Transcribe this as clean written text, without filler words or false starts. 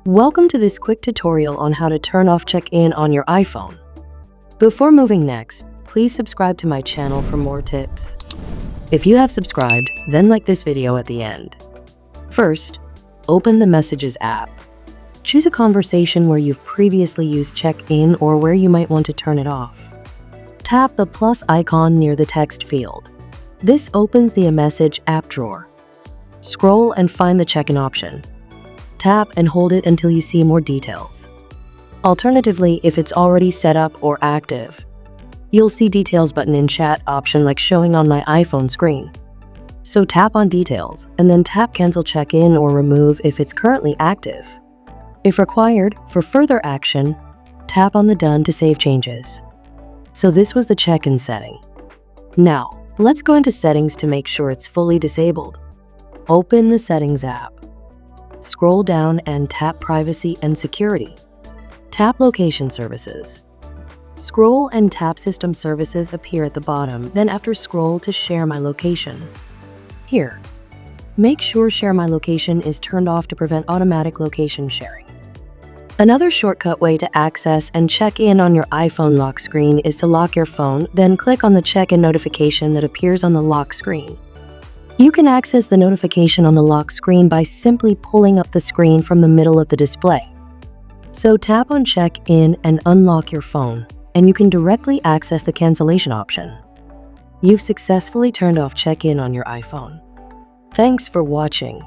Welcome to this quick tutorial on how to turn off check-in on your iPhone. Before moving next, please subscribe to my channel for more tips. If you have subscribed, then like this video at the end. First, open the Messages app. Choose a conversation where you've previously used check-in or where you might want to turn it off. Tap the plus icon near the text field. This opens the iMessage app drawer. Scroll and find the check-in option. Tap and hold it until you see more details. Alternatively, if it's already set up or active, you'll see Details button in chat option like showing on my iPhone screen. So tap on Details and then tap Cancel check-in or remove if it's currently active. If required, for further action, tap on the Done to save changes. So this was the check-in setting. Now, let's go into Settings to make sure it's fully disabled. Open the Settings app. Scroll down and tap Privacy and Security. Tap Location Services. Scroll and tap System Services appear at the bottom, then after scroll to Share My Location. Here, make sure Share My Location is turned off to prevent automatic location sharing. Another shortcut way to access and check in on your iPhone lock screen is to lock your phone, then click on the check-in notification that appears on the lock screen. You can access the notification on the lock screen by simply pulling up the screen from the middle of the display. So tap on Check-in and unlock your phone, and you can directly access the cancellation option. You've successfully turned off check-in on your iPhone. Thanks for watching.